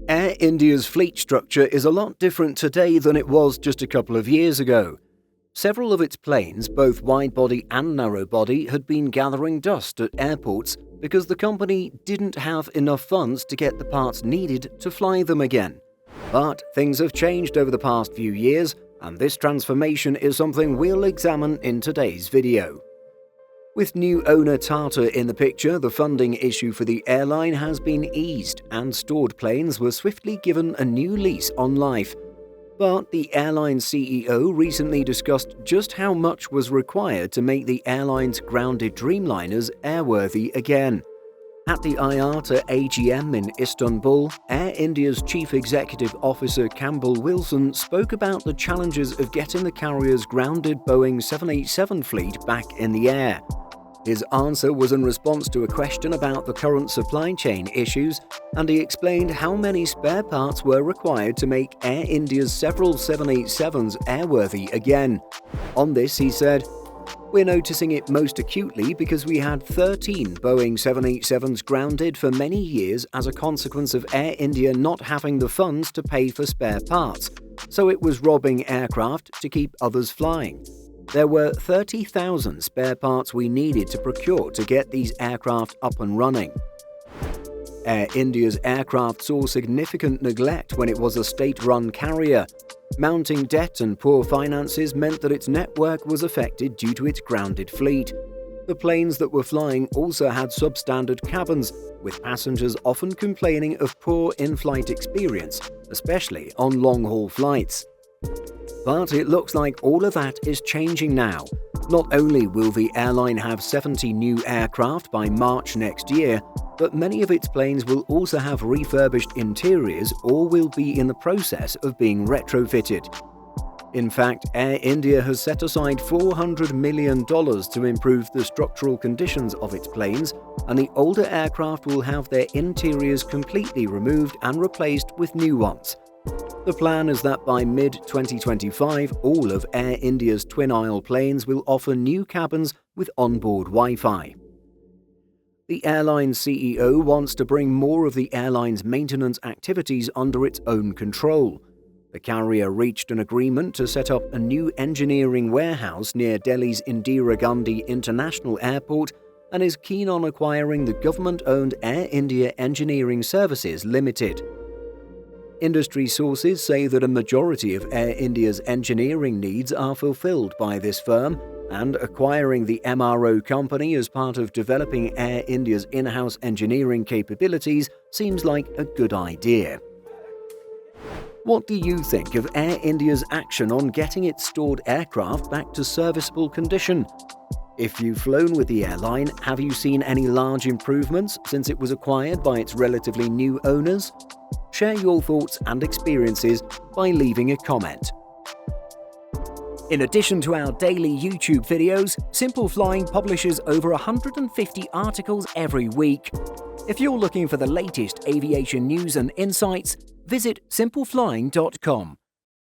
Air India's fleet structure is a lot different today than it was just a couple of years ago. Several of its planes, both wide-body and narrow-body, had been gathering dust at airports because the company didn't have enough funds to get the parts needed to fly them again. But things have changed over the past few years, and this transformation is something we'll examine in today's video. With new owner Tata in the picture, the funding issue for the airline has been eased and stored planes were swiftly given a new lease on life. But the airline's CEO recently discussed just how much was required to make the airline's grounded Dreamliners airworthy again. At the IATA AGM in Istanbul, Air India's Chief Executive Officer Campbell Wilson spoke about the challenges of getting the carrier's grounded Boeing 787 fleet back in the air. His answer was in response to a question about the current supply chain issues, and he explained how many spare parts were required to make Air India's several 787s airworthy again. On this, he said, "We're noticing it most acutely because we had 13 Boeing 787s grounded for many years as a consequence of Air India not having the funds to pay for spare parts, so it was robbing aircraft to keep others flying. There were 30,000 spare parts we needed to procure to get these aircraft up and running." Air India's aircraft saw significant neglect when it was a state-run carrier. Mounting debt and poor finances meant that its network was affected due to its grounded fleet. The planes that were flying also had substandard cabins, with passengers often complaining of poor in-flight experience, especially on long-haul flights. But it looks like all of that is changing now. Not only will the airline have 70 new aircraft by March next year, but many of its planes will also have refurbished interiors or will be in the process of being retrofitted. In fact, Air India has set aside $400 million to improve the structural conditions of its planes, and the older aircraft will have their interiors completely removed and replaced with new ones. The plan is that by mid-2025, all of Air India's twin-aisle planes will offer new cabins with onboard Wi-Fi. The airline's CEO wants to bring more of the airline's maintenance activities under its own control. The carrier reached an agreement to set up a new engineering warehouse near Delhi's Indira Gandhi International Airport and is keen on acquiring the government-owned Air India Engineering Services Limited. Industry sources say that a majority of Air India's engineering needs are fulfilled by this firm, and acquiring the MRO company as part of developing Air India's in-house engineering capabilities seems like a good idea. What do you think of Air India's action on getting its stored aircraft back to serviceable condition? If you've flown with the airline, have you seen any large improvements since it was acquired by its relatively new owners? Share your thoughts and experiences by leaving a comment. In addition to our daily YouTube videos, Simple Flying publishes over 150 articles every week. If you're looking for the latest aviation news and insights, visit simpleflying.com.